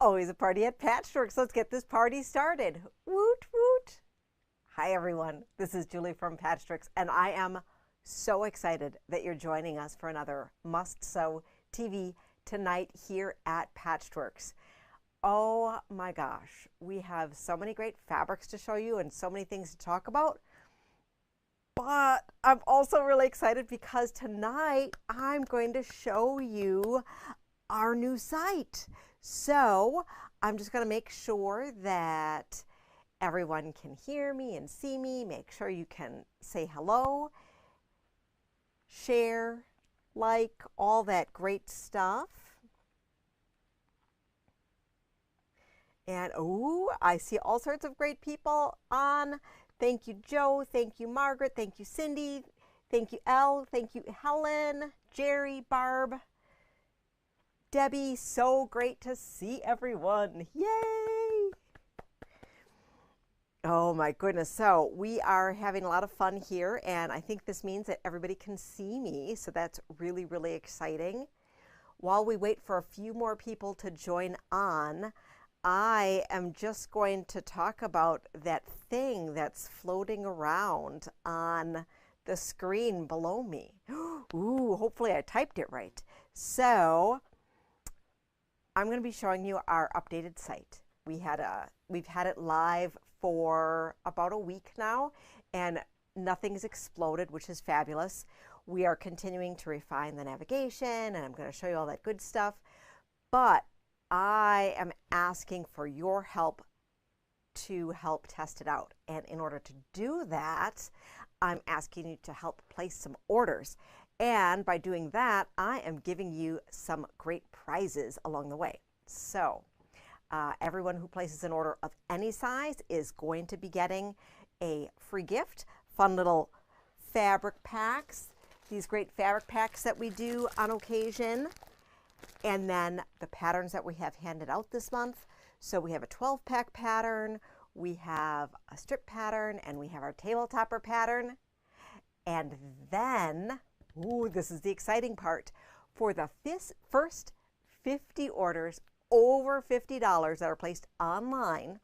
Always a party at Patchworks. Let's get this party started. Woot woot. Hi everyone, this is Julie from Patchworks, and I am so excited that you're joining us for another Must Sew TV tonight here at Patchworks. Oh my gosh, we have so many great fabrics to show you and so many things to talk about. But I'm also really excited because tonight I'm going to show you our new site. So I'm just going to make sure that everyone can hear me and see me. Make sure you can say hello, share, like, all that great stuff. And oh, I see all sorts of great people on. Thank you, Joe. Thank you, Margaret. Thank you, Cindy. Thank you, Elle. Thank you, Helen, Jerry, Barb, Debbie. So great to see everyone. Yay! Oh my goodness. So we are having a lot of fun here, and I think this means that everybody can see me. So that's really, really exciting. While we wait for a few more people to join on, I am just going to talk about that thing that's floating around on the screen below me. Ooh, hopefully I typed it right. So I'm going to be showing you our updated site. We've had it live for about a week now, and nothing's exploded, which is fabulous. We are continuing to refine the navigation, and I'm going to show you all that good stuff. But I am asking for your help to help test it out. And in order to do that, I'm asking you to help place some orders. And by doing that, I am giving you some great prizes along the way. So everyone who places an order of any size is going to be getting a free gift. Fun little fabric packs, these great fabric packs that we do on occasion. And then the patterns that we have handed out this month. So we have a 12-pack pattern, we have a strip pattern, and we have our table topper pattern. And then, ooh, this is the exciting part. For the first 50 orders over $50 that are placed online,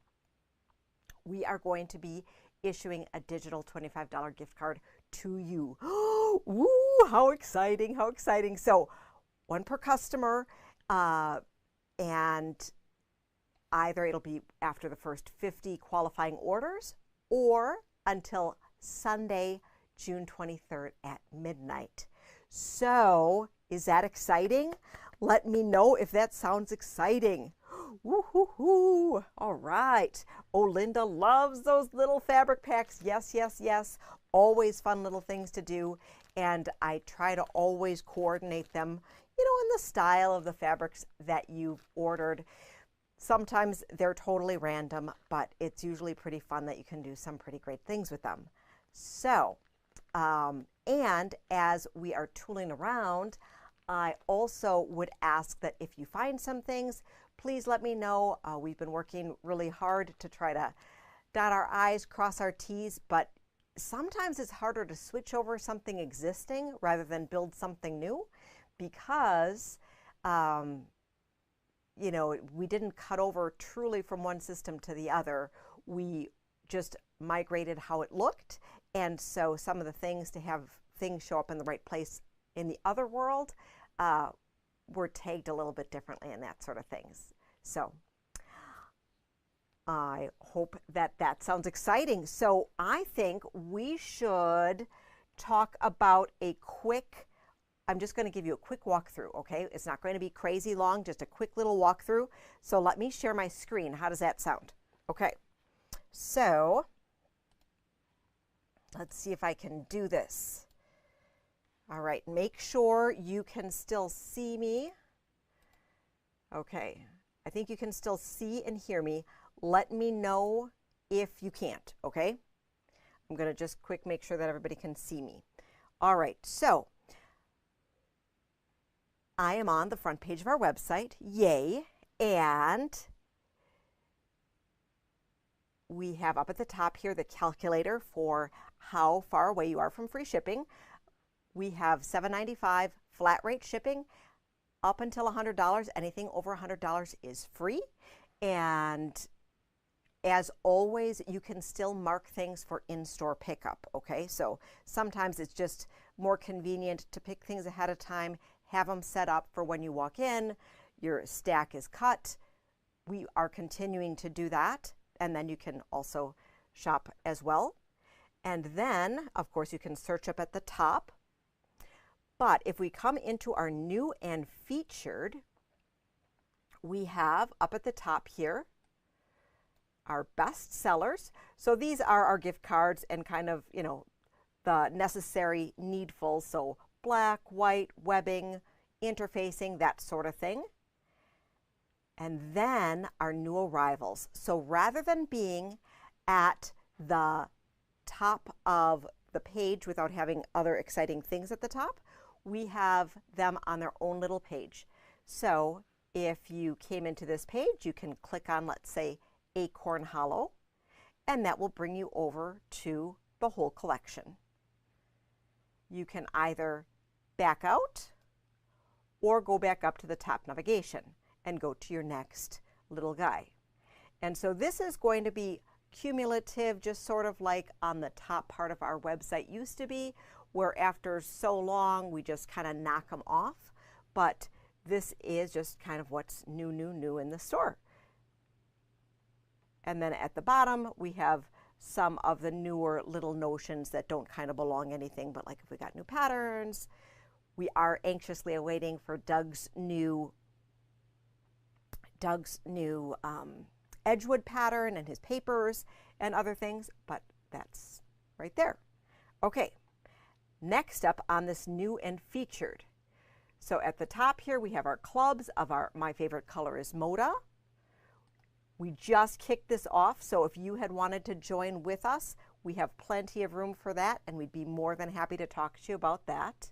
we are going to be issuing a digital $25 gift card to you. Ooh, how exciting, how exciting. So one per customer, and either it'll be after the first 50 qualifying orders or until Sunday, June 23rd at midnight. So is that exciting? Let me know if that sounds exciting. Woo-hoo-hoo. All right. Oh, Linda loves those little fabric packs. Yes, yes, yes. Always fun little things to do. And I try to always coordinate them, you know, in the style of the fabrics that you've ordered. Sometimes they're totally random, but it's usually pretty fun that you can do some pretty great things with them. So, and as we are tooling around, I also would ask that if you find some things, please let me know. We've been working really hard to try to dot our I's, cross our T's, but sometimes it's harder to switch over something existing rather than build something new because, you know, we didn't cut over truly from one system to the other. We just migrated how it looked. And so some of the things to have things show up in the right place in the other world were tagged a little bit differently and that sort of things. So I hope that that sounds exciting. So I think we should talk about a quick, I'm just going to give you a quick walkthrough, okay? It's not going to be crazy long, just a quick little walkthrough. So let me share my screen. How does that sound? Okay, so let's see if I can do this. All right, make sure you can still see me. Okay, I think you can still see and hear me. Let me know if you can't, okay? I'm going to just quick make sure that everybody can see me. All right, so I am on the front page of our website, yay, and we have up at the top here the calculator for how far away you are from free shipping. We have $7.95 flat rate shipping. up until $100. Anything over $100 is free. And as always, you can still mark things for in-store pickup, okay? So sometimes it's just more convenient to pick things ahead of time, have them set up for when you walk in, your stack is cut. We are continuing to do that, and then you can also shop as well. And then, of course, you can search up at the top. But if we come into our new and featured, we have up at the top here our best sellers. So these are our gift cards and kind of, you know, the necessary needful. So black, white, webbing, interfacing, that sort of thing. And then our new arrivals. So rather than being at the top of the page without having other exciting things at the top, we have them on their own little page. So if you came into this page, you can click on, let's say, Acorn Hollow, and that will bring you over to the whole collection. You can either back out or go back up to the top navigation and go to your next little guy. And so this is going to be cumulative, just sort of like on the top part of our website used to be, where after so long we just kind of knock them off. But this is just kind of what's new in the store. And then at the bottom we have some of the newer little notions that don't kind of belong anything, but like if we got new patterns, we are anxiously awaiting for Doug's new Edgewood pattern and his papers and other things, but that's right there. Okay, next up on this new and featured. So at the top here we have our clubs of our My Favorite Color is Moda. We just kicked this off, so if you had wanted to join with us, we have plenty of room for that, and we'd be more than happy to talk to you about that.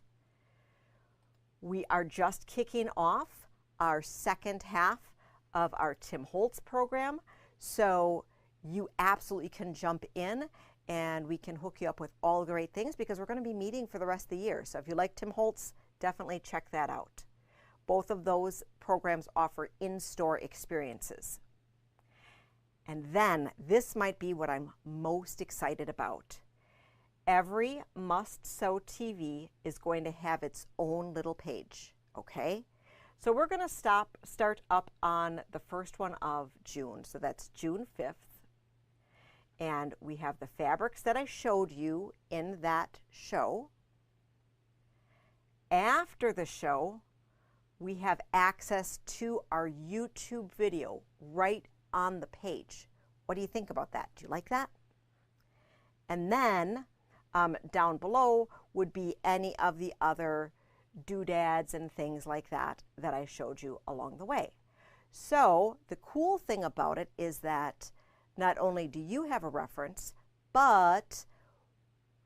We are just kicking off our second half of our Tim Holtz program, so you absolutely can jump in and we can hook you up with all the great things because we're going to be meeting for the rest of the year. So if you like Tim Holtz, definitely check that out. Both of those programs offer in-store experiences. And then this might be what I'm most excited about. Every Must Sew TV is going to have its own little page, okay? So we're going to start up on the first one of June. So that's June 5th. And we have the fabrics that I showed you in that show. After the show, we have access to our YouTube video right on the page. What do you think about that? Do you like that? And then down below would be any of the other doodads and things like that that I showed you along the way. So the cool thing about it is that not only do you have a reference, but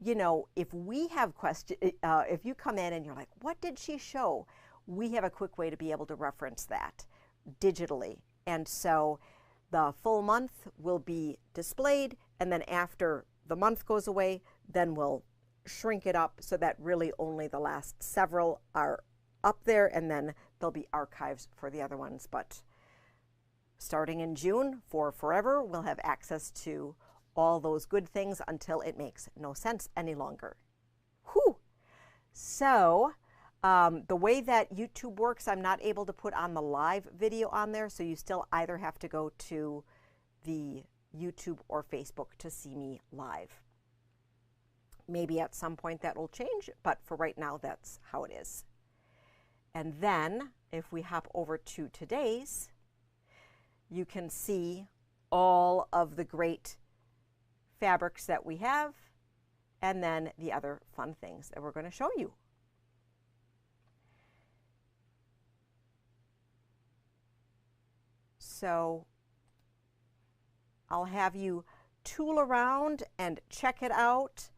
you know, if we have questions, if you come in and you're like, what did she show? We have a quick way to be able to reference that digitally. And so the full month will be displayed, and then after the month goes away, then we'll shrink it up so that really only the last several are up there, and then there'll be archives for the other ones. But starting in June for forever, we'll have access to all those good things until it makes no sense any longer. Whew. So the way that YouTube works, I'm not able to put on the live video on there, so you still either have to go to the YouTube or Facebook to see me live. Maybe at some point that will change, but for right now, that's how it is. And then if we hop over to today's, you can see all of the great fabrics that we have, and then the other fun things that we're going to show you. So I'll have you tool around and check it out.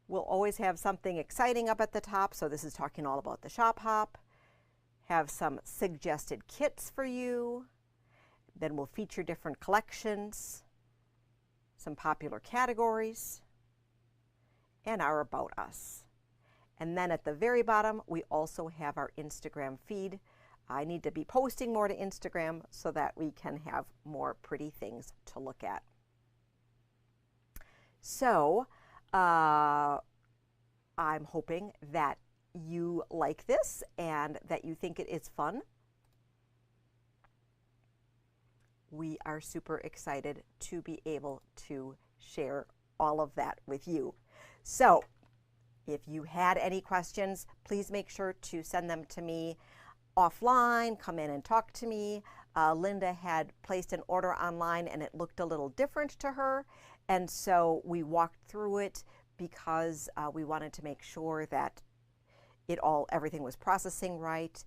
We'll always have something exciting up at the top. So this is talking all about the shop hop. Have some suggested kits for you. Then we'll feature different collections, some popular categories, and our About Us. And then at the very bottom, we also have our Instagram feed. I need to be posting more to Instagram so that we can have more pretty things to look at. So I'm hoping that you like this and that you think it is fun. We are super excited to be able to share all of that with you. So if you had any questions, please make sure to send them to me offline. Come in and talk to me. Linda had placed an order online and it looked a little different to her. And so we walked through it because we wanted to make sure that everything was processing right.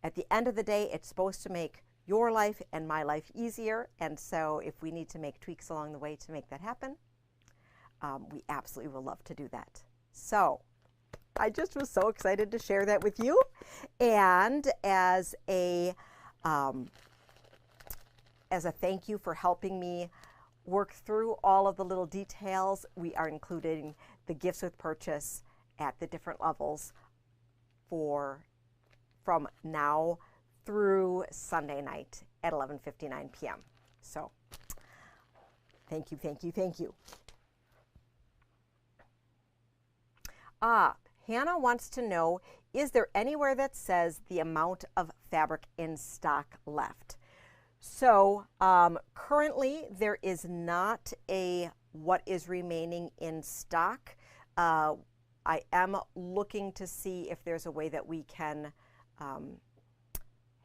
At the end of the day, it's supposed to make your life and my life easier. And so if we need to make tweaks along the way to make that happen, we absolutely will love to do that. So I just was so excited to share that with you. And as a thank you for helping me work through all of the little details, we are including the gifts with purchase at the different levels from now through Sunday night at 11:59 p.m. So thank you, thank you, thank you. Hannah wants to know, is there anywhere that says the amount of fabric in stock left? So currently there is not a what is remaining in stock. I am looking to see if there's a way that we can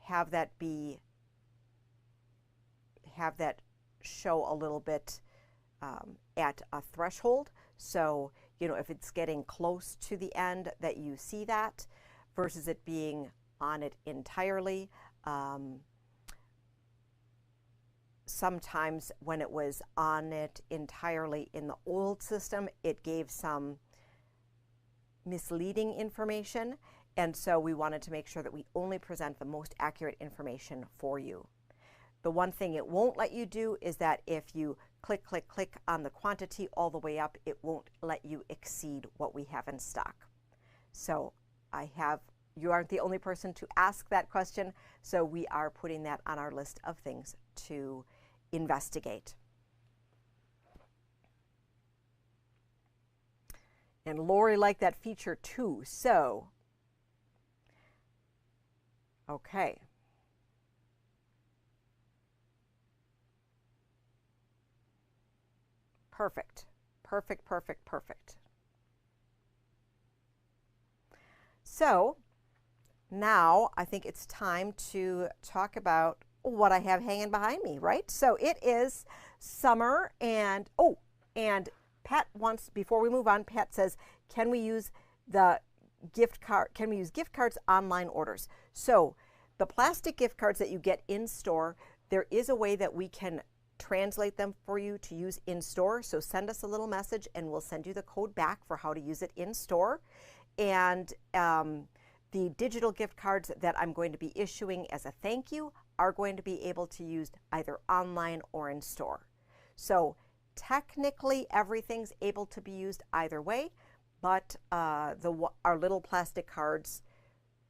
have that show a little bit at a threshold. So, you know, if it's getting close to the end, that you see that versus it being on it entirely. Sometimes when it was on it entirely in the old system, it gave some misleading information. And so we wanted to make sure that we only present the most accurate information for you. The one thing it won't let you do is that if you click, click, click on the quantity all the way up, it won't let you exceed what we have in stock. So you aren't the only person to ask that question, so we are putting that on our list of things to investigate. And Lori liked that feature too, so, okay. Perfect, perfect, perfect, perfect. So now I think it's time to talk about what I have hanging behind me, right? So it is summer and Pat wants, before we move on, Pat says, can we use gift cards online orders? So the plastic gift cards that you get in store, there is a way that we can translate them for you to use in store. So send us a little message and we'll send you the code back for how to use it in store. And the digital gift cards that I'm going to be issuing as a thank you are going to be able to use either online or in store. So technically everything's able to be used either way, but our little plastic cards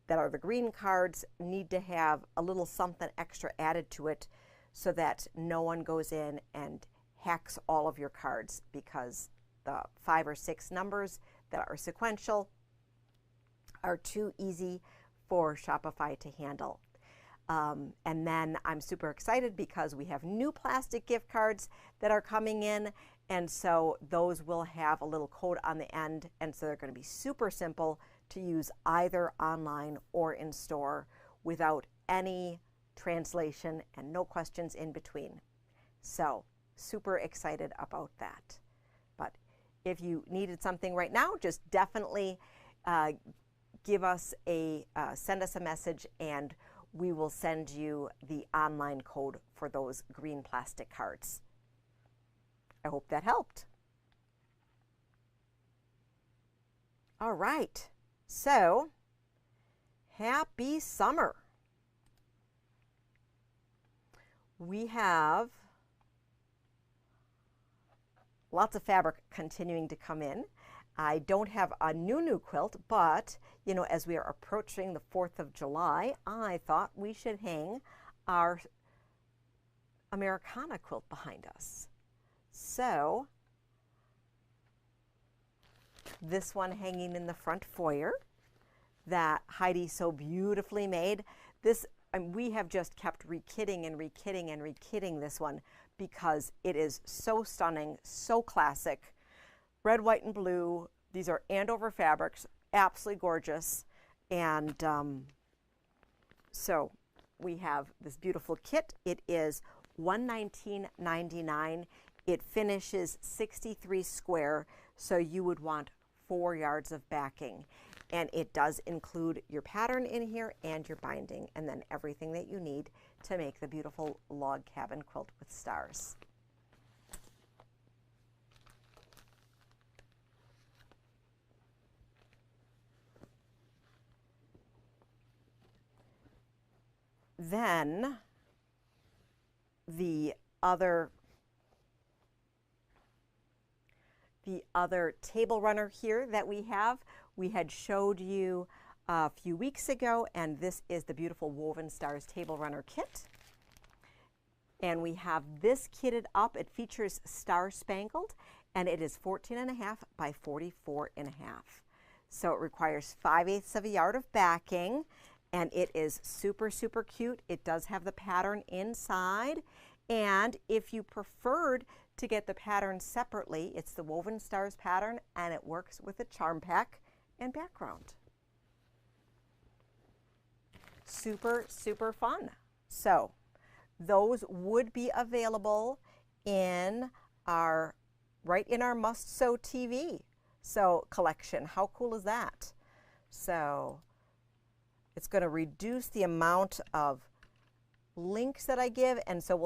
that are the green cards need to have a little something extra added to it so that no one goes in and hacks all of your cards, because the 5 or 6 numbers that are sequential are too easy for Shopify to handle. And then I'm super excited because we have new plastic gift cards that are coming in, and so those will have a little code on the end, and so they're going to be super simple to use either online or in store without any translation and no questions in between. So super excited about that. But if you needed something right now, just definitely send us a message and we will send you the online code for those green plastic cards. I hope that helped. All right, so happy summer. We have lots of fabric continuing to come in. I don't have a new quilt, but, you know, as we are approaching the 4th of July, I thought we should hang our Americana quilt behind us. So, this one hanging in the front foyer that Heidi so beautifully made. This, we have just kept rekitting and rekitting and rekitting this one because it is so stunning, so classic. Red, white, and blue. These are Andover fabrics, absolutely gorgeous. And so we have this beautiful kit. It is $119.99. It finishes 63 square, so you would want 4 yards of backing. And it does include your pattern in here and your binding, and then everything that you need to make the beautiful log cabin quilt with stars. Then the other table runner here that we had showed you a few weeks ago, and this is the beautiful Woven Stars table runner kit. And we have this kitted up. It features star spangled, and it is 14.5 by 44.5. So it requires 5/8 of a yard of backing, and it is super, super cute. It does have the pattern inside, and if you preferred to get the pattern separately, it's the Woven Stars pattern, and it works with the charm pack and background. Super, super fun. So those would be available in our, right in our Must Sew TV collection. How cool is that? So it's going to reduce the amount of links that I give, and so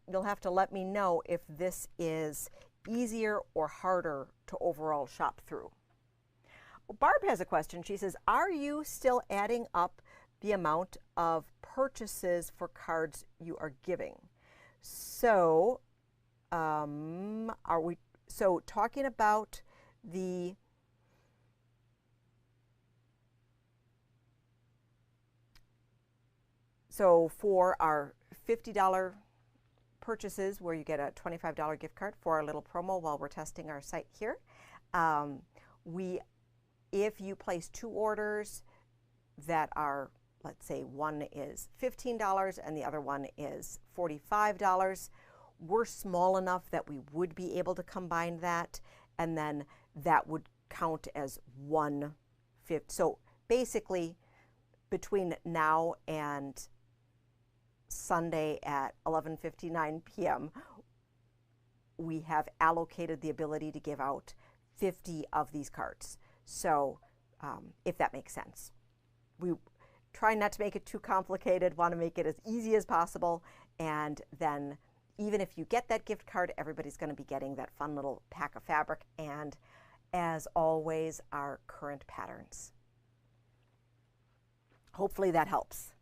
you'll have to let me know if this is easier or harder to overall shop through. Barb has a question. She says, are you still adding up the amount of purchases for cards you are giving? So talking about the So for our $50 purchases where you get a $25 gift card for our little promo while we're testing our site here, if you place 2 orders that are, let's say one is $15 and the other one is $45, we're small enough that we would be able to combine that, and then that would count as 1/5. So basically, between now and Sunday at 11:59 p.m., we have allocated the ability to give out 50 of these cards. So if that makes sense. We try not to make it too complicated, want to make it as easy as possible, and then even if you get that gift card, everybody's going to be getting that fun little pack of fabric, and as always, our current patterns. Hopefully that helps.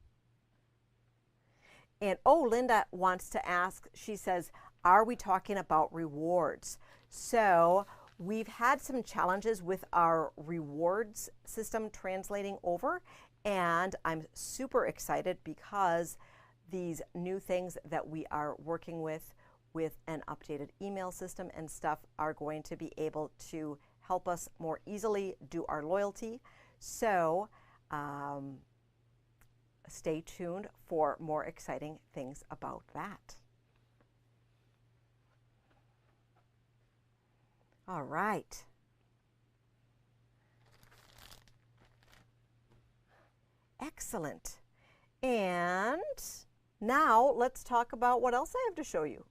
And oh, Linda wants to ask, she says, are we talking about rewards? So we've had some challenges with our rewards system translating over, and I'm super excited because these new things that we are working with an updated email system and stuff are going to be able to help us more easily do our loyalty. So stay tuned for more exciting things about that. All right. Excellent. And now let's talk about what else I have to show you.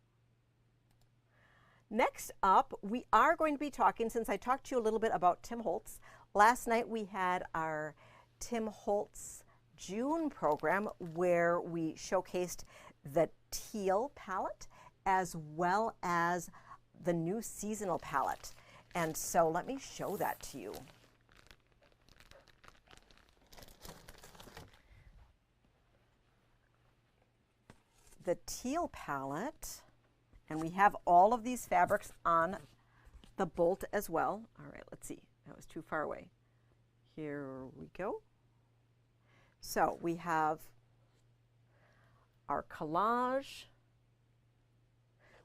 Next up, we are going to be talking, since I talked to you a little bit about Tim Holtz. Last night we had our Tim Holtz June program where we showcased the teal palette as well as the new seasonal palette. And so let me show that to you. The teal palette, and we have all of these fabrics on the bolt as well. All right, let's see. that was too far away. Here we go. So we have our collage,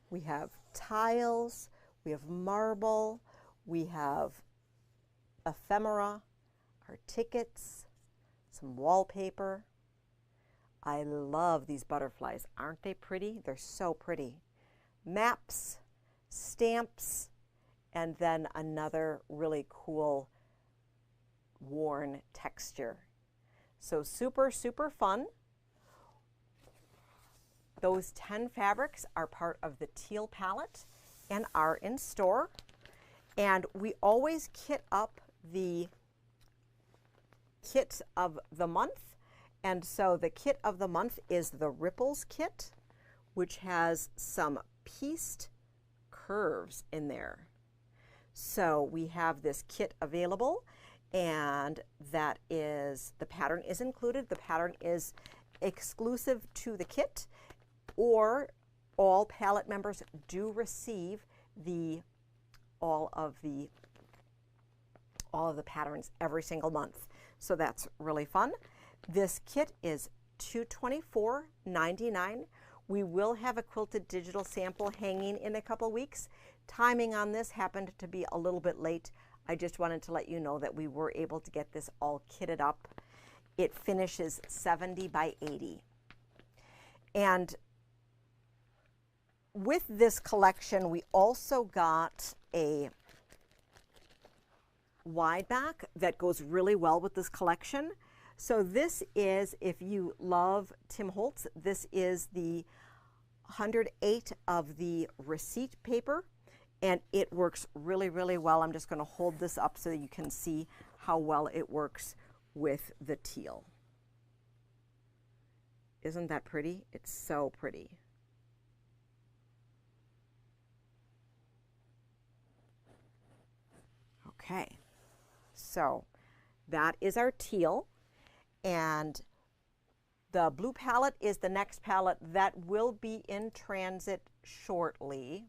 we have tiles, we have marble, we have ephemera, our tickets, some wallpaper. I love these butterflies. Aren't they pretty? They're so pretty. Maps, stamps, and then another really cool worn texture. So super, super fun. Those 10 fabrics are part of the teal palette and are in store. And we always kit up the kit of the month. And so the kit of the month is the Ripples kit, which has some pieced curves in there. So we have this kit available, and that is, the pattern is included. The pattern is exclusive to the kit, or all palette members do receive all of the patterns every single month. So that's really fun. This kit is $224.99. We will have a quilted digital sample hanging in a couple weeks. Timing on this happened to be a little bit late. I just wanted to let you know that we were able to get this all kitted up. It finishes 70 by 80. And with this collection, we also got a wide back that goes really well with this collection. So this is, if you love Tim Holtz, this is the 108 of the receipt paper, and it works really, really well. I'm just going to hold this up so that you can see how well it works with the teal. Isn't that pretty? It's so pretty. Okay, so that is our teal, and the blue palette is the next palette that will be in transit shortly.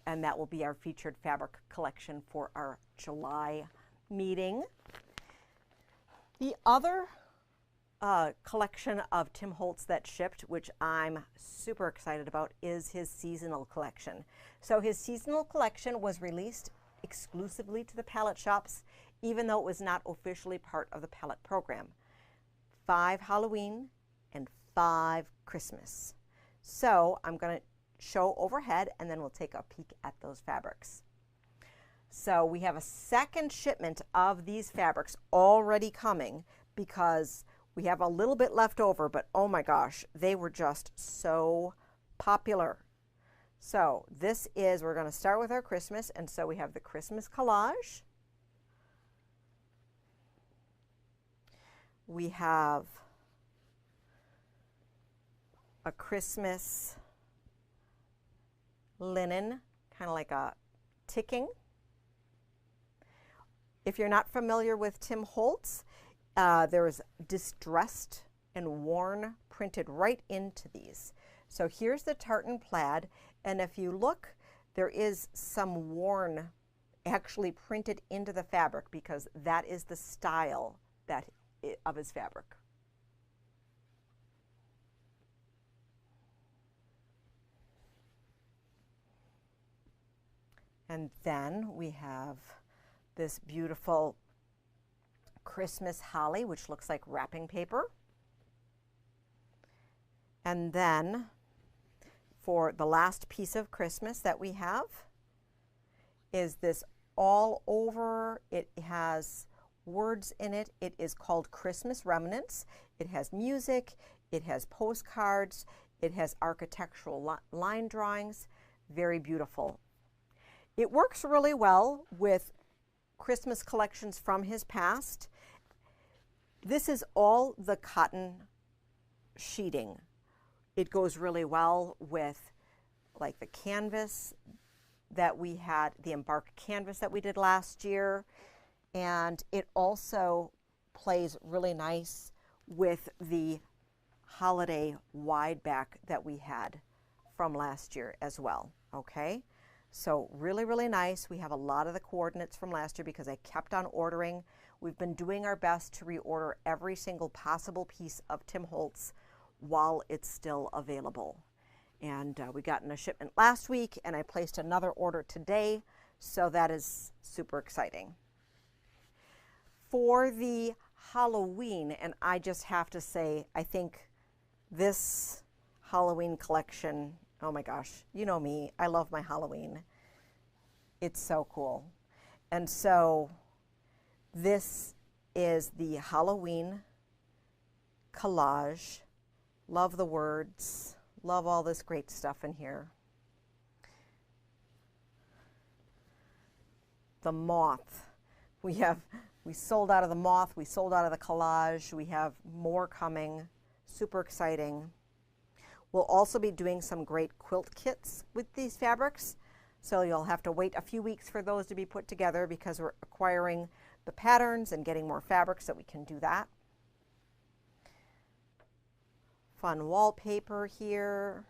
And that will be our featured fabric collection for our July meeting. The other collection of Tim Holtz that shipped, which I'm super excited about, is his seasonal collection. So his seasonal collection was released exclusively to the palette shops, even though it was not officially part of the palette program. 5 Halloween and 5 Christmas. So I'm going to show overhead, and then we'll take a peek at those fabrics. So we have a second shipment of these fabrics already coming, because we have a little bit left over, but oh my gosh, they were just so popular. So this is, we're going to start with our Christmas, and so we have the Christmas collage. We have a Christmas linen, kind of like a ticking. If you're not familiar with Tim Holtz, there is distressed and worn printed right into these. So here's the tartan plaid, and if you look, there is some worn actually printed into the fabric, because that is the style of his fabric. And then we have this beautiful Christmas holly, which looks like wrapping paper. And then for the last piece of Christmas that we have is this all over. It has words in it. It is called Christmas Remnants. It has music, it has postcards, it has architectural line drawings. Very beautiful. It works really well with Christmas collections from his past. This is all the cotton sheeting. It goes really well with like the canvas that we had, the embarked canvas that we did last year. And it also plays really nice with the holiday wide back that we had from last year as well, okay? So really, really nice. We have a lot of the coordinates from last year because I kept on ordering. We've been doing our best to reorder every single possible piece of Tim Holtz while it's still available. And we got in a shipment last week, and I placed another order today, so that is super exciting. For the Halloween, and I just have to say, I think this Halloween collection, oh my gosh, you know me, I love my Halloween. It's so cool. And so this is the Halloween collage. Love the words. Love all this great stuff in here. The moth. We sold out of the moth. We sold out of the collage. We have more coming. Super exciting. We'll also be doing some great quilt kits with these fabrics. So you'll have to wait a few weeks for those to be put together because we're acquiring the patterns and getting more fabrics so we can do that. Fun wallpaper here.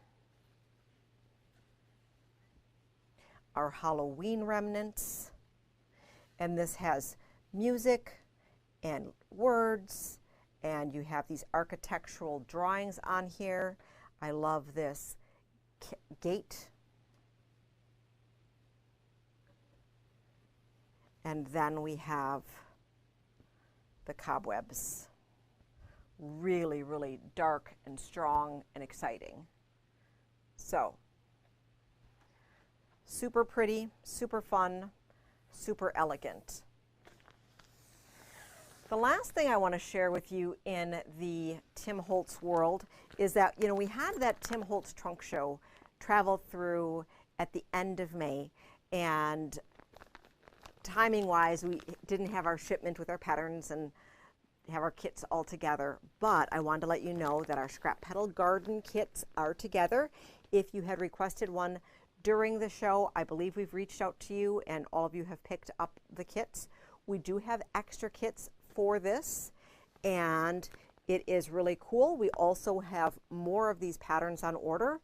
Our Halloween remnants. And this has music and words, and you have these architectural drawings on here. I love this gate. And then we have the cobwebs. Really, really dark and strong and exciting. So, super pretty, super fun, super elegant. The last thing I want to share with you in the Tim Holtz world is that, you know, we had that Tim Holtz trunk show travel through at the end of May, and timing-wise, we didn't have our shipment with our patterns and have our kits all together, but I wanted to let you know that our Scrap Petal Garden kits are together. If you had requested one during the show, I believe we've reached out to you and all of you have picked up the kits. We do have extra kits for this, and it is really cool. We also have more of these patterns on order.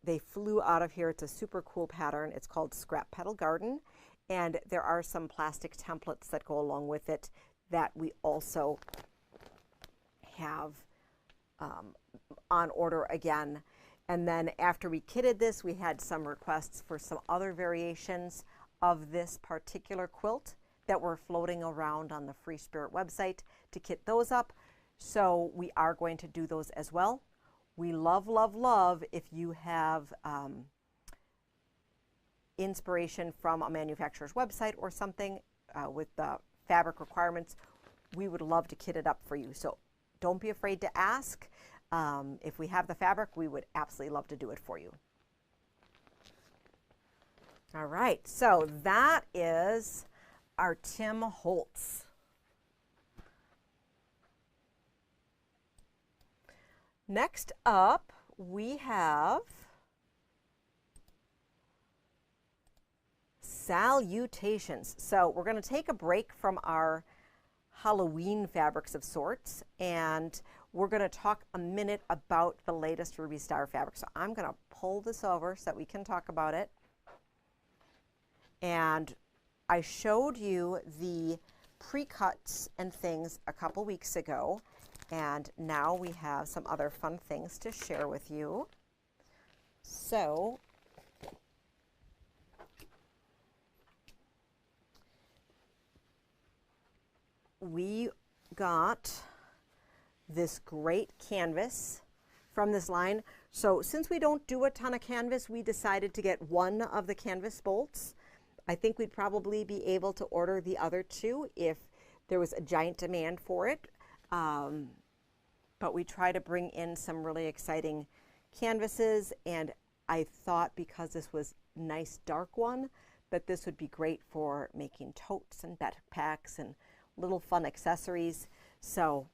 They flew out of here. It's a super cool pattern. It's called Scrap Petal Garden, and there are some plastic templates that go along with it that we also have on order again. And then after we kitted this, we had some requests for some other variations of this particular quilt that were floating around on the Free Spirit website to kit those up. So we are going to do those as well. We love, love, love if you have inspiration from a manufacturer's website or something with the fabric requirements. We would love to kit it up for you. So don't be afraid to ask. If we have the fabric, we would absolutely love to do it for you. All right, so that is our Tim Holtz. Next up, we have salutations. So we're going to take a break from our Halloween fabrics of sorts, and we're going to talk a minute about the latest Ruby Star fabric. So I'm going to pull this over so that we can talk about it. And I showed you the pre-cuts and things a couple weeks ago, and now we have some other fun things to share with you. So we got this great canvas from this line. So since we don't do a ton of canvas, we decided to get one of the canvas bolts. I think we'd probably be able to order the other two if there was a giant demand for it. But we try to bring in some really exciting canvases, and I thought because this was nice dark one, that this would be great for making totes and backpacks and little fun accessories. So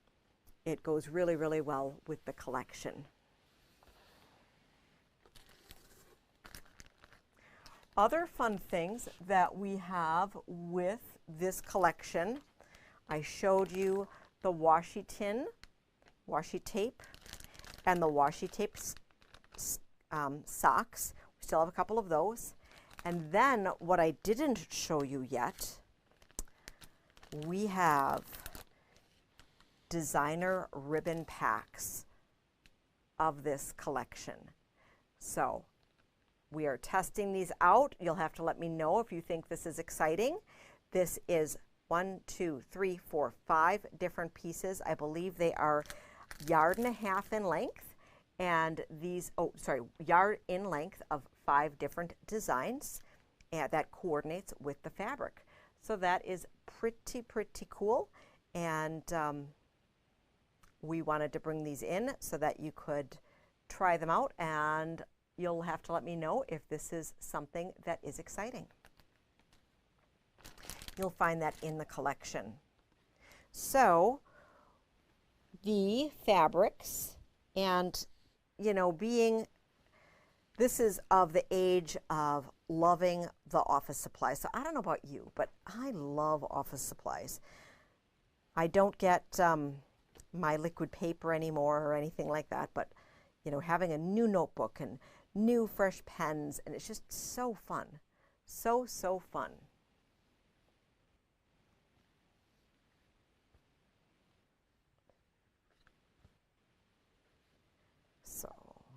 it goes really, really well with the collection. Other fun things that we have with this collection, I showed you the washi tin, washi tape, and the washi tape socks. We still have a couple of those. And then what I didn't show you yet, we have designer ribbon packs of this collection. So we are testing these out. You'll have to let me know if you think this is exciting. This is 1, 2, 3, 4, 5 different pieces. I believe they are 1.5 yards in length, and these, yard in length of 5 different designs, and that coordinates with the fabric. So that is pretty cool, and we wanted to bring these in so that you could try them out, and you'll have to let me know if this is something that is exciting. You'll find that in the collection. So the fabrics, and you know, this is of the age of loving the office supplies. So I don't know about you, but I love office supplies. I don't get my liquid paper anymore or anything like that, but you know, having a new notebook and new fresh pens, and it's just so fun. So fun. So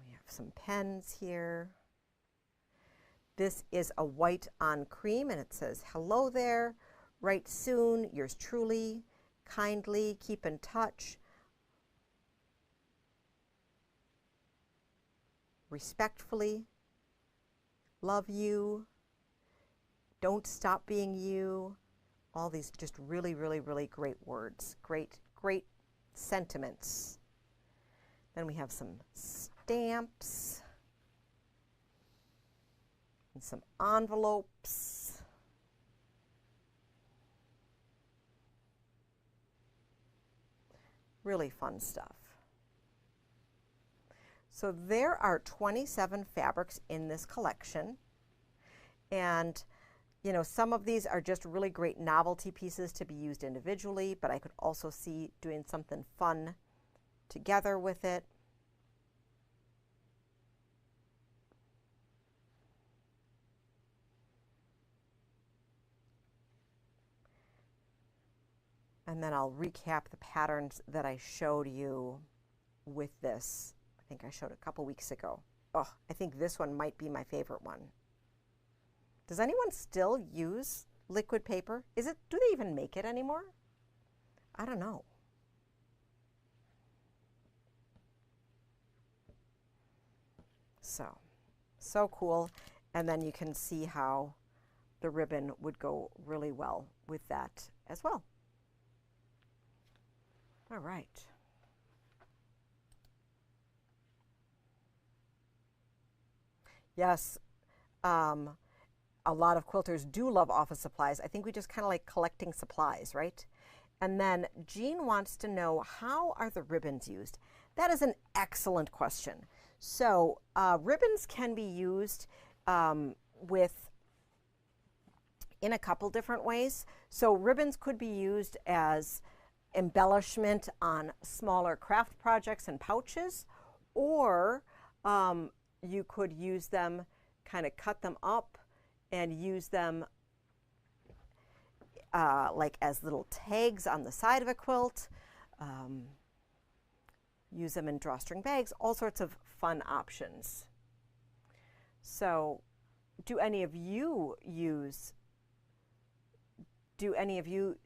we have some pens here. This is a white on cream, and it says, "Hello there, write soon, yours truly, kindly, keep in touch, respectfully, love you, don't stop being you." All these just really great words, great sentiments. Then we have some stamps and some envelopes. Really fun stuff. So there are 27 fabrics in this collection, and you know, some of these are just really great novelty pieces to be used individually, but I could also see doing something fun together with it. And then I'll recap the patterns that I showed you with this. I think I showed a couple weeks ago. Oh, I think this one might be my favorite one. Does anyone still use liquid paper? Do they even make it anymore? I don't know. So cool. And then you can see how the ribbon would go really well with that as well. All right. Yes, a lot of quilters do love office supplies. I think we just kind of like collecting supplies, right? And then Jean wants to know, how are the ribbons used? That is an excellent question. So ribbons can be used in a couple different ways. So ribbons could be used as embellishment on smaller craft projects and pouches, or you could use them, kind of cut them up and use them like as little tags on the side of a quilt, use them in drawstring bags, all sorts of fun options. So do any of you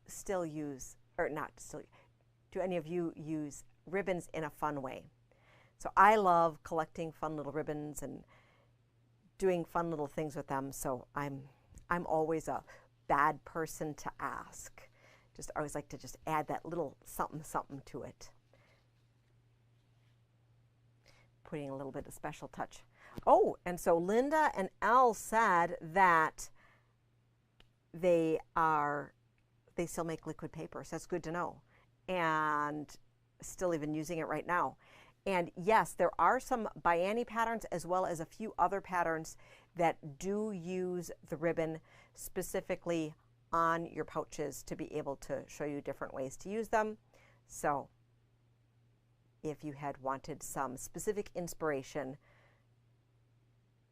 still use, or not still, do any of you use ribbons in a fun way? So I love collecting fun little ribbons and doing fun little things with them. So I'm always a bad person to ask. I always like to just add that little something to it. Putting a little bit of special touch. Oh, and so Linda and Elle said that they still make liquid paper. So that's good to know. And still even using it right now. And yes, there are some Biani patterns as well as a few other patterns that do use the ribbon specifically on your pouches to be able to show you different ways to use them. So if you had wanted some specific inspiration,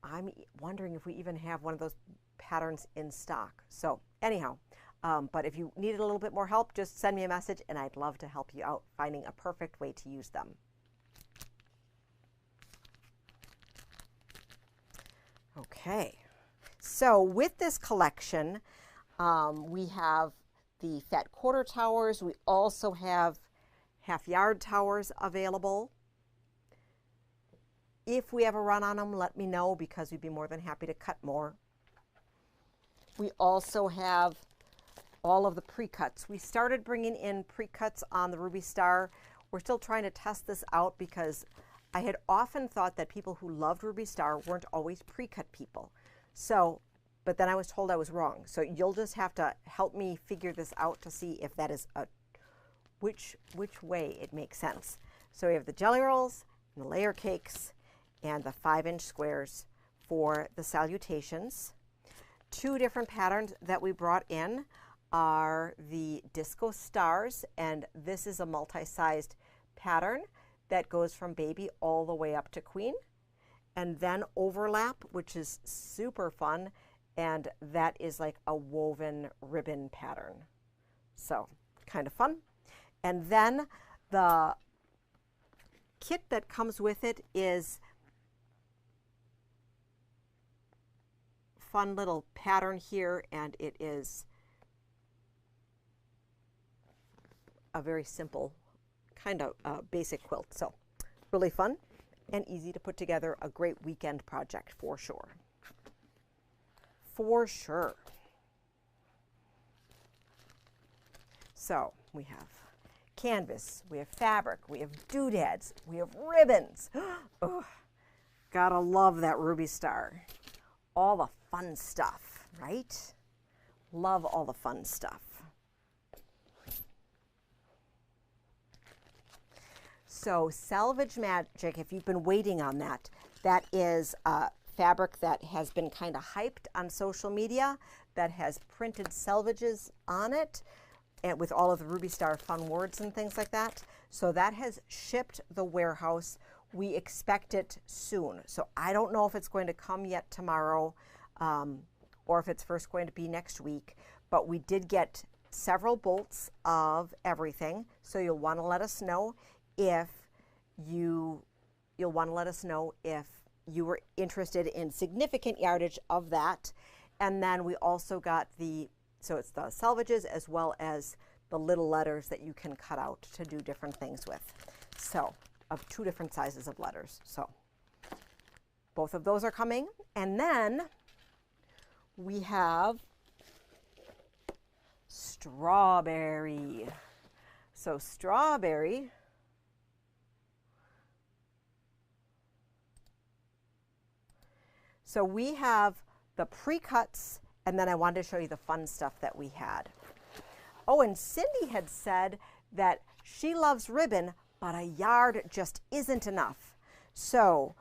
I'm wondering if we even have one of those patterns in stock. So anyhow, but if you needed a little bit more help, just send me a message and I'd love to help you out finding a perfect way to use them. Okay, so with this collection, we have the fat quarter towers. We also have half yard towers available. If we have a run on them, let me know because we'd be more than happy to cut more. We also have all of the pre-cuts. We started bringing in pre-cuts on the Ruby Star. We're still trying to test this out because I had often thought that people who loved Ruby Star weren't always pre-cut people. So, but then I was told I was wrong. So you'll just have to help me figure this out to see if that is which way it makes sense. So we have the jelly rolls and the layer cakes and the 5-inch squares for the salutations. 2 different patterns that we brought in are the disco stars, and this is a multi-sized pattern that goes from baby all the way up to queen, and then overlap, which is super fun, and that is like a woven ribbon pattern. So kind of fun. And then the kit that comes with it is fun little pattern here, and it is a very simple kind of basic quilt. So really fun and easy to put together, a great weekend project for sure. For sure. So we have canvas, we have fabric, we have doodads, we have ribbons. Oh, gotta love that Ruby Star. All the fun stuff, right? Love all the fun stuff. So Selvage Magic, if you've been waiting on that, that is a fabric that has been kind of hyped on social media, that has printed selvages on it, and with all of the Ruby Star fun words and things like that. So that has shipped the warehouse. We expect it soon. So I don't know if it's going to come yet tomorrow or if it's first going to be next week, but we did get several bolts of everything. So you'll want to let us know if you'll want to let us know if you were interested in significant yardage of that. And then we also got so it's the selvages as well as the little letters that you can cut out to do different things with. So of 2 different sizes of letters. So both of those are coming. And then we have strawberry. So strawberry, so we have the pre-cuts, and then I wanted to show you the fun stuff that we had. Oh, and Cindy had said that she loves ribbon, but a yard just isn't enough. So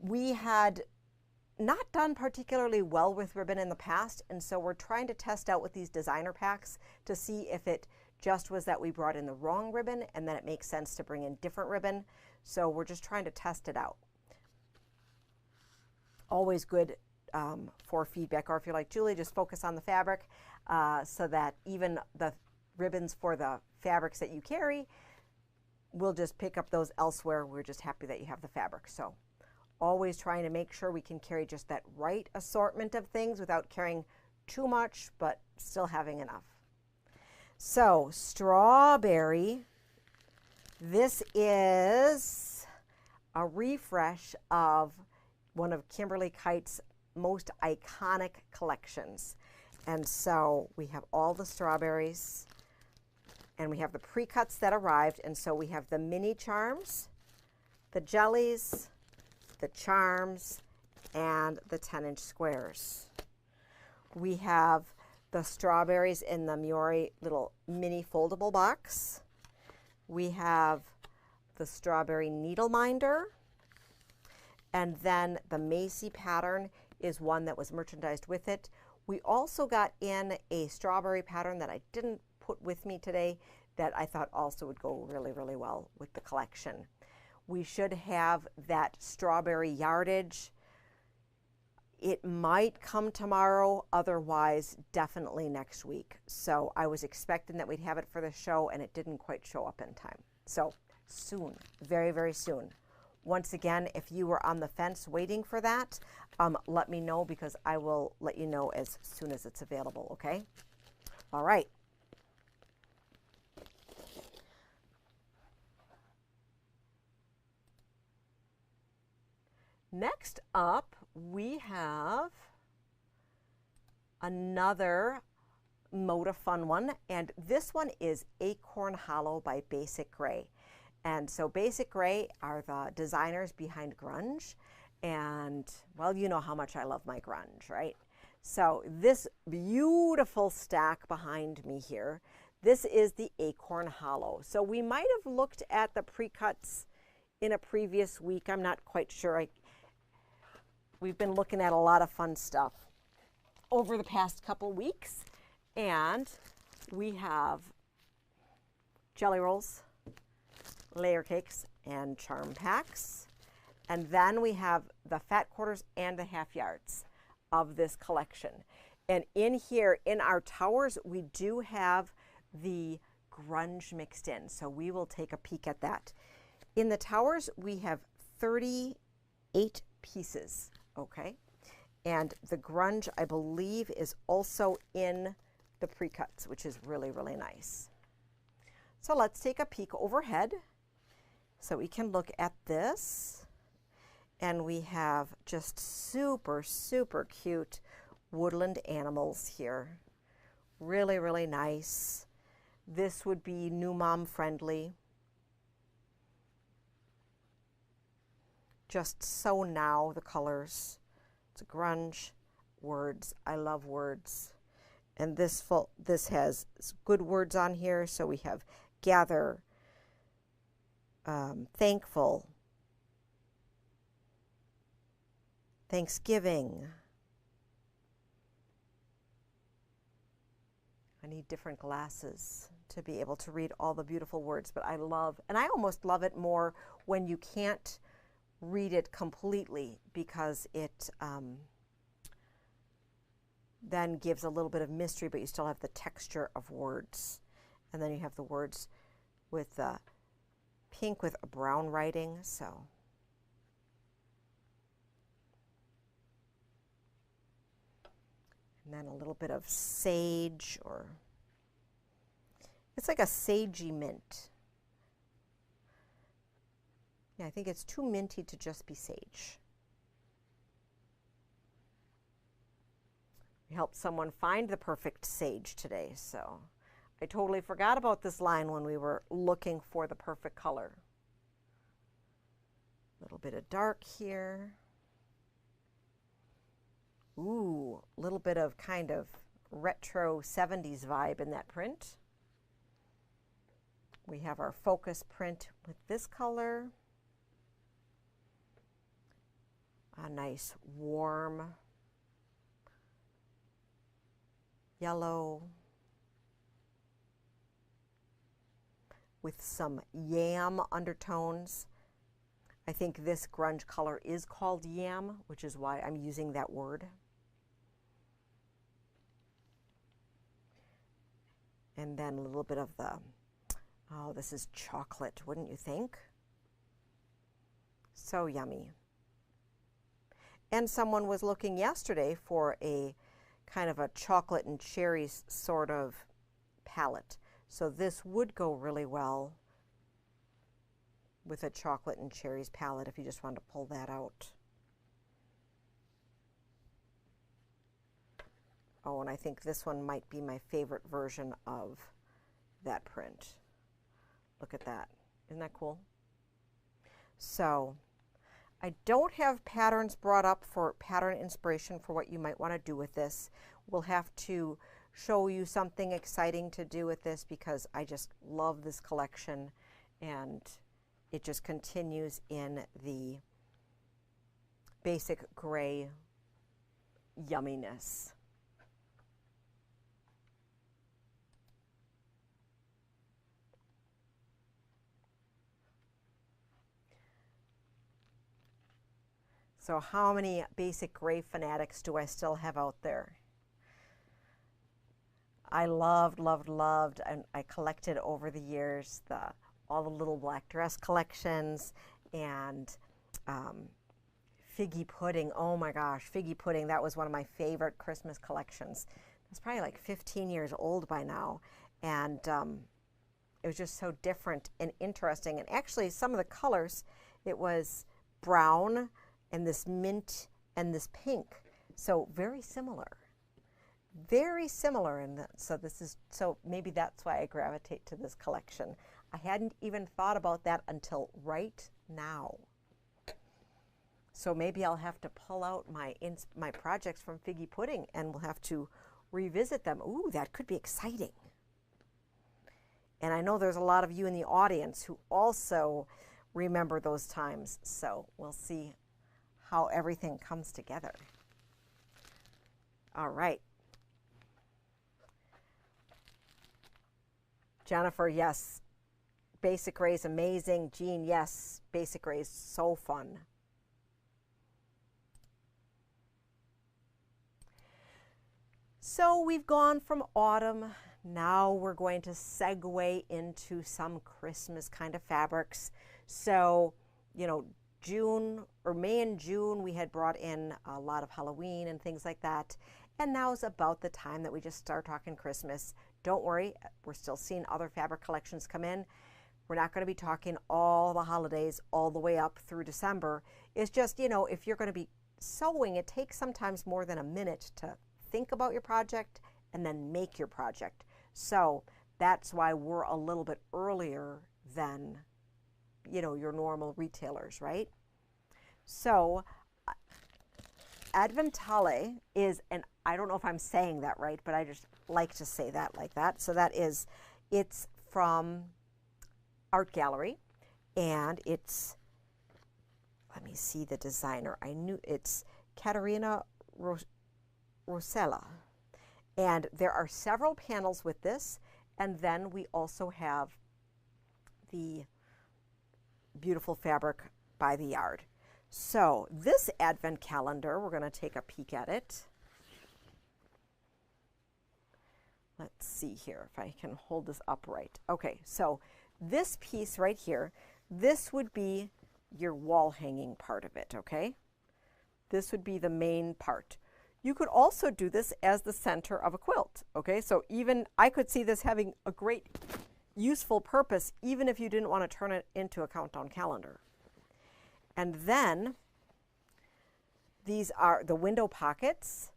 we had not done particularly well with ribbon in the past, and so we're trying to test out with these designer packs to see if it just was that we brought in the wrong ribbon and then it makes sense to bring in different ribbon. So we're just trying to test it out. Always good for feedback, or if you're like Julie, just focus on the fabric so that even the ribbons for the fabrics that you carry, we'll just pick up those elsewhere. We're just happy that you have the fabric. So always trying to make sure we can carry just that right assortment of things without carrying too much, but still having enough. So strawberry, this is a refresh of one of Kimberly Kite's most iconic collections. And so we have all the strawberries, and we have the pre-cuts that arrived. And so we have the mini charms, the jellies, the charms, and the 10-inch squares. We have the strawberries in the Miori little mini foldable box. We have the strawberry needle minder. And then the Macy pattern is one that was merchandised with it. We also got in a strawberry pattern that I didn't put with me today that I thought also would go really, really well with the collection. We should have that strawberry yardage It might come tomorrow, otherwise definitely next week. So I was expecting that we'd have it for the show, and it didn't quite show up in time. So soon, very, very soon. Once again, if you were on the fence waiting for that, let me know, because I will let you know as soon as it's available, okay? All right. Next up, we have another Moda Fun one, and this one is Acorn Hollow by Basic Grey. And so Basic Grey are the designers behind grunge, and well, you know how much I love my grunge, right? So this beautiful stack behind me here, this is the Acorn Hollow. So we might have looked at the pre-cuts in a previous week. I'm not quite sure. We've been looking at a lot of fun stuff over the past couple weeks, and we have jelly rolls, layer cakes, and charm packs. And then we have the fat quarters and the half yards of this collection. And in here, in our towers, we do have the grunge mixed in. So we will take a peek at that. In the towers, we have 38 pieces, okay? And the grunge, I believe, is also in the pre-cuts, which is really, really nice. So let's take a peek overhead so we can look at this. And we have just super, super cute woodland animals here. Really, really nice. This would be new mom friendly. Just so now, the colors. It's a grunge, words. I love words. And this has good words on here. So we have gather, thankful, Thanksgiving. I need different glasses to be able to read all the beautiful words, but I love, and I almost love it more when you can't read it completely, because it then gives a little bit of mystery, but you still have the texture of words. And then you have the words with the pink with a brown writing, so. And then a little bit of sage, or it's like a sagey mint. Yeah, I think it's too minty to just be sage. We helped someone find the perfect sage today, so I totally forgot about this line when we were looking for the perfect color. A little bit of dark here. Ooh, a little bit of kind of retro 70s vibe in that print. We have our focus print with this color. A nice warm yellow with some yam undertones. I think this grunge color is called yam, which is why I'm using that word. And then a little bit of the, oh, this is chocolate, wouldn't you think? So yummy. And someone was looking yesterday for a kind of a chocolate and cherries sort of palette. So this would go really well with a chocolate and cherries palette if you just wanted to pull that out. Oh, and I think this one might be my favorite version of that print. Look at that. Isn't that cool? So I don't have patterns brought up for pattern inspiration for what you might want to do with this. We'll have to show you something exciting to do with this, because I just love this collection, and it just continues in the Basic Grey yumminess. So So how many basic gray fanatics do I still have out there? I loved, and I collected over the years all the little black dress collections and figgy pudding. Oh my gosh, figgy pudding. That was one of my favorite Christmas collections. It's probably like 15 years old by now. And it was just so different and interesting. And actually some of the colors, it was brown and this mint and this pink. So very similar. Very similar in that. So maybe that's why I gravitate to this collection. I hadn't even thought about that until right now. So maybe I'll have to pull out my projects from Figgy Pudding and we'll have to revisit them. Ooh, that could be exciting. And I know there's a lot of you in the audience who also remember those times. So we'll see how everything comes together. All right. Jennifer, yes. Basic gray is amazing. Jean, yes. Basic gray is so fun. So we've gone from autumn. Now we're going to segue into some Christmas kind of fabrics. So, you know, May and June, we had brought in a lot of Halloween and things like that. And now is about the time that we just start talking Christmas. Don't worry, we're still seeing other fabric collections come in. We're not going to be talking all the holidays all the way up through December. It's just, you know, if you're going to be sewing, it takes sometimes more than a minute to think about your project and then make your project. So that's why we're a little bit earlier than, you know, your normal retailers, right? So Adventale is, and I don't know if I'm saying that right, but I just like to say that like that. So it's from Art Gallery, and it's, let me see the designer. It's Caterina Rosella. And there are several panels with this, and then we also have the beautiful fabric by the yard. So this advent calendar, we're going to take a peek at it. Let's see here if I can hold this upright. Okay, so this piece right here, this would be your wall hanging part of it, okay? This would be the main part. You could also do this as the center of a quilt, okay? So even I could see this having a great useful purpose even if you didn't want to turn it into a countdown calendar. And then these are the window pockets.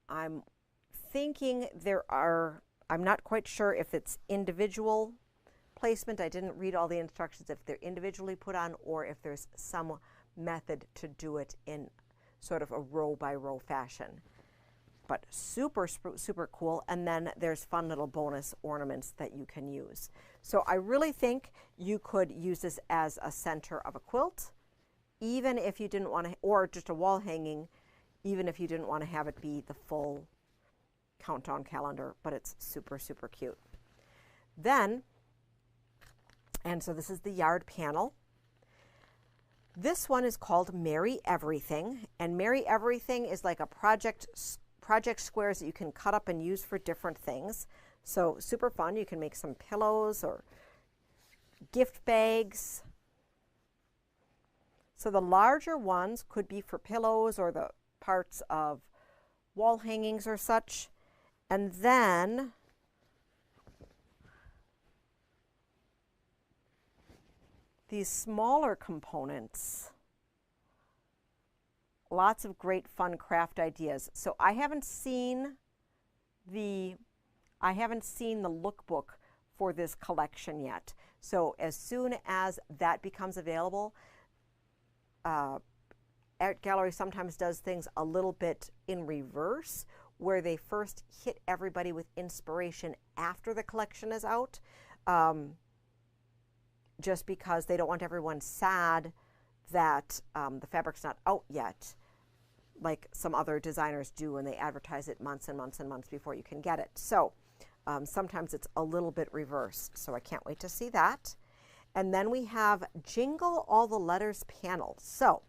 I'm thinking I'm not quite sure if it's individual placement. I didn't read all the instructions if they're individually put on or if there's some method to do it in sort of a row by row fashion. But super, super cool. And then there's fun little bonus ornaments that you can use. So I really think you could use this as a center of a quilt, even if you didn't want to, or just a wall hanging, even if you didn't want to have it be the full countdown calendar, but it's super, super cute. Then, and so this is the yard panel. This one is called Merry Everything, and Merry Everything is like a project squares that you can cut up and use for different things. So super fun. You can make some pillows or gift bags. So the larger ones could be for pillows or the parts of wall hangings or such. And then these smaller components, lots of great fun craft ideas. So I haven't seen the lookbook for this collection yet. So as soon as that becomes available, Art Gallery sometimes does things a little bit in reverse, where they first hit everybody with inspiration after the collection is out, just because they don't want everyone sad that the fabric's not out yet, like some other designers do when they advertise it months and months and months before you can get it. So sometimes it's a little bit reversed, so I can't wait to see that. And then we have Jingle All the Letters panel. So,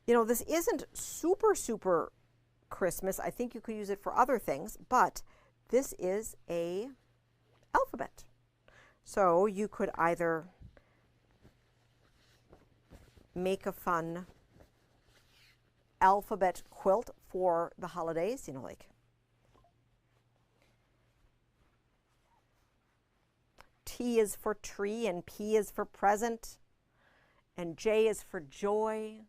you know, this isn't super, super Christmas. I think you could use it for other things, but this is a alphabet. So you could either make a fun alphabet quilt for the holidays, you know, like T is for tree, and P is for present, and J is for joy.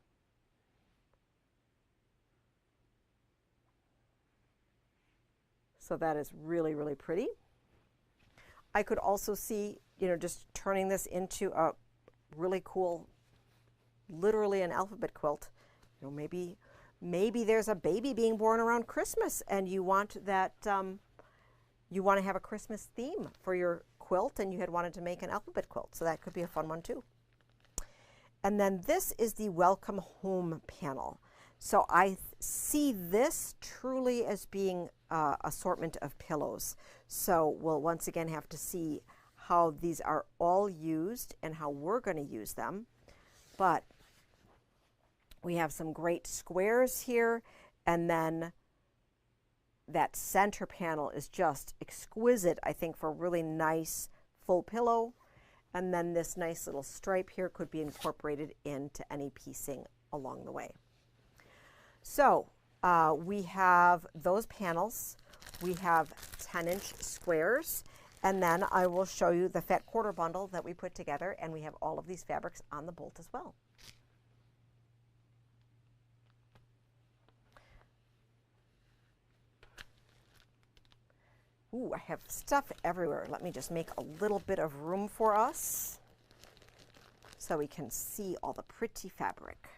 So that is really, really pretty. I could also see, you know, just turning this into a really cool, literally an alphabet quilt. You know, maybe there's a baby being born around Christmas, and you want that, you want to have a Christmas theme for your quilt, and you had wanted to make an alphabet quilt. So that could be a fun one too. And then this is the Welcome Home panel. So I see this truly as being assortment of pillows. So we'll once again have to see how these are all used and how we're going to use them. But we have some great squares here, and then that center panel is just exquisite, I think, for a really nice full pillow. And then this nice little stripe here could be incorporated into any piecing along the way. So we have those panels. We have 10-inch squares, and then I will show you the fat quarter bundle that we put together, and we have all of these fabrics on the bolt as well. Ooh, I have stuff everywhere. Let me just make a little bit of room for us so we can see all the pretty fabric.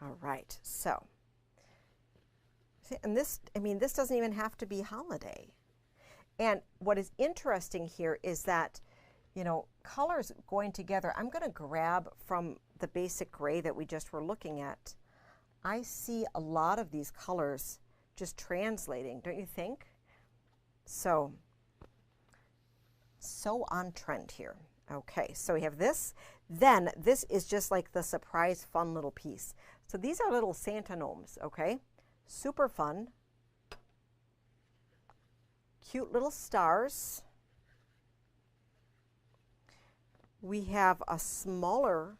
All right, so, and this, I mean, this doesn't even have to be holiday. And what is interesting here is that, you know, colors going together, I'm going to grab from the basic gray that we just were looking at. I see a lot of these colors just translating, don't you think? So on trend here. Okay, so we have this. Then this is just like the surprise fun little piece. So these are little Santa gnomes, okay? Super fun. Cute little stars. We have a smaller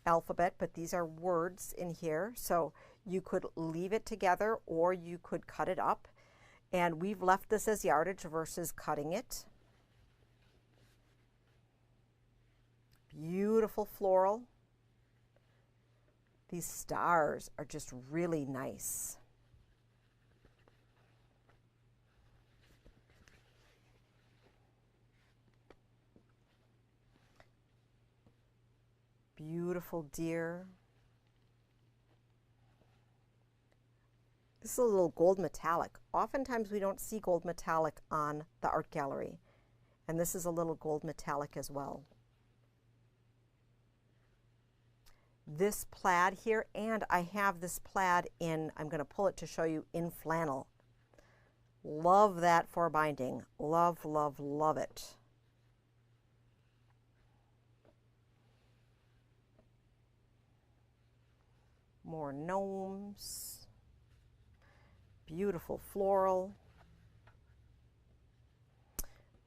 alphabet, but these are words in here. So you could leave it together or you could cut it up. And we've left this as yardage versus cutting it. Beautiful floral. These stars are just really nice. Beautiful deer. This is a little gold metallic. Oftentimes we don't see gold metallic on the art gallery. And this is a little gold metallic as well. This plaid here, and I have this plaid in, I'm going to pull it to show you, in flannel. Love that for binding. Love, love, love it. More gnomes. Beautiful floral.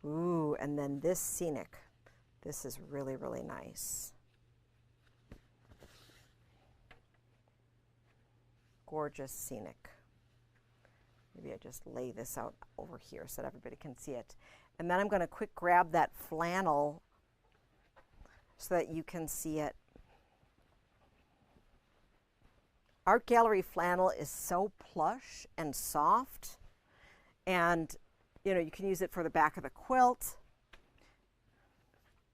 Ooh, and then this scenic. This is really, really nice. Gorgeous scenic. Maybe I just lay this out over here so that everybody can see it. And then I'm going to quick grab that flannel so that you can see it. Art gallery flannel is so plush and soft, and you know, you can use it for the back of the quilt.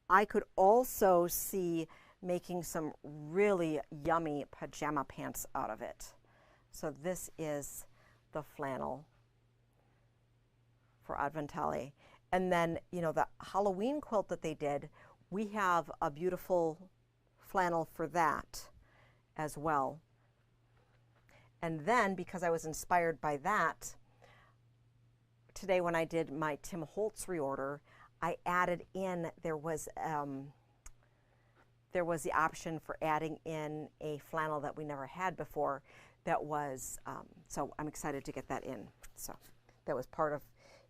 I could also see making some really yummy pajama pants out of it. So this is the flannel for Adventale. And then, you know, the Halloween quilt that they did, we have a beautiful flannel for that as well. And then, because I was inspired by that, today when I did my Tim Holtz reorder, I added in, there was the option for adding in a flannel that we never had before that was, so I'm excited to get that in. So that was part of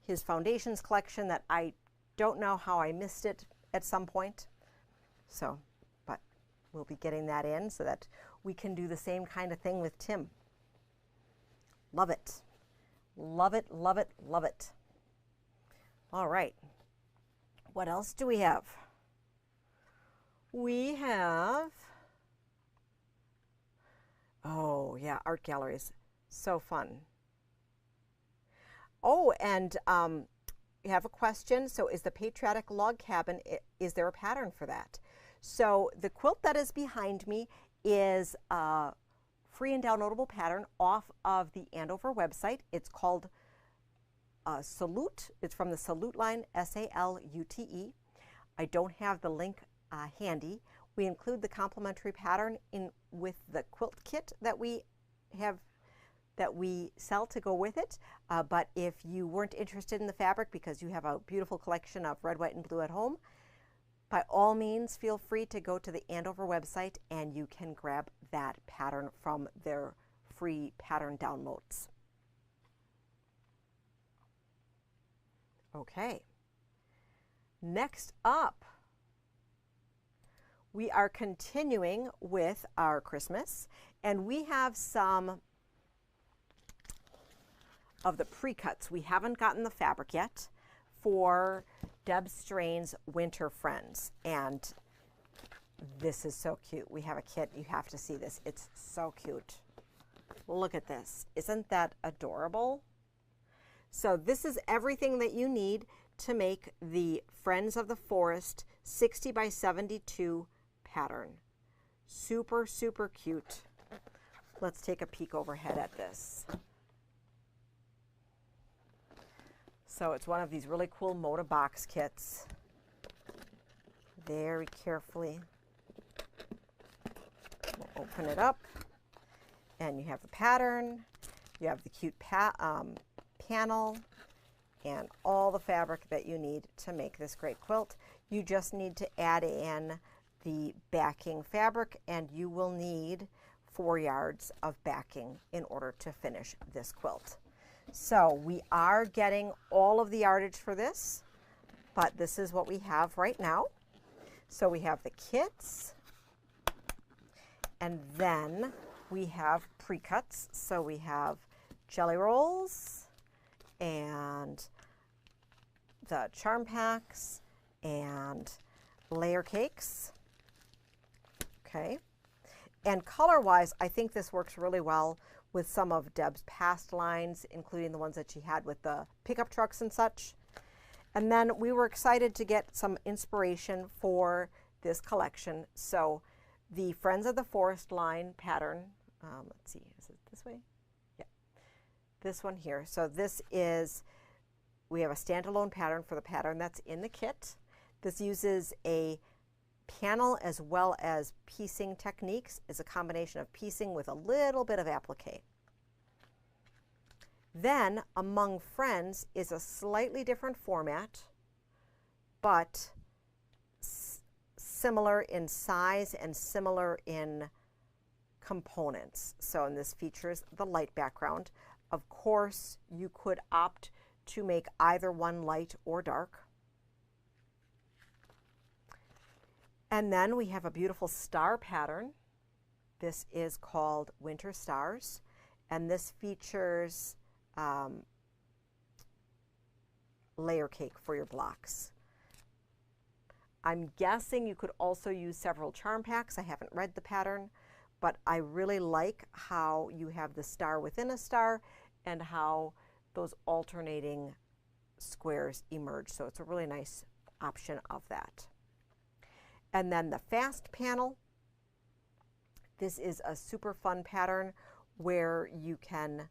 his foundations collection that I don't know how I missed it at some point. So, but we'll be getting that in so that we can do the same kind of thing with Tim. Love it. Love it, love it, love it. All right. What else do we have? We have, oh yeah, art galleries. So fun. Oh, and you have a question. So is the patriotic log cabin, is there a pattern for that? So the quilt that is behind me is a free and downloadable pattern off of the Andover website. It's called Salute. It's from the Salute line, S-A-L-U-T-E. I don't have the link handy. We include the complimentary pattern in with the quilt kit that we sell to go with it. But if you weren't interested in the fabric because you have a beautiful collection of red, white, and blue at home, by all means, feel free to go to the Andover website and you can grab that pattern from their free pattern downloads. Okay. Next up, we are continuing with our Christmas, and we have some of the pre-cuts. We haven't gotten the fabric yet for Deb Strain's Winter Friends, and this is so cute. We have a kit. You have to see this. It's so cute. Look at this. Isn't that adorable? So this is everything that you need to make the Friends of the Forest 60 by 72 pattern. Super, super cute. Let's take a peek overhead at this. So it's one of these really cool Moda box kits. Very carefully. We'll open it up and you have the pattern. You have the cute panel and all the fabric that you need to make this great quilt. You just need to add in the backing fabric, and you will need 4 yards of backing in order to finish this quilt. So we are getting all of the yardage for this, but this is what we have right now. So we have the kits, and then we have pre-cuts. So we have jelly rolls and the charm packs and layer cakes. Okay, and color-wise, I think this works really well with some of Deb's past lines, including the ones that she had with the pickup trucks and such. And then we were excited to get some inspiration for this collection. So the Friends of the Forest line pattern, let's see, is it this way? Yeah, this one here. So this is, we have a standalone pattern for the pattern that's in the kit. This uses a panel as well as piecing techniques. Is a combination of piecing with a little bit of applique. Then Among Friends is a slightly different format, but similar in size and similar in components. So, and this features the light background. Of course, you could opt to make either one light or dark. And then we have a beautiful star pattern. This is called Winter Stars, and this features layer cake for your blocks. I'm guessing you could also use several charm packs. I haven't read the pattern, but I really like how you have the star within a star and how those alternating squares emerge. So it's a really nice option of that. And then the fast panel. This is a super fun pattern where you can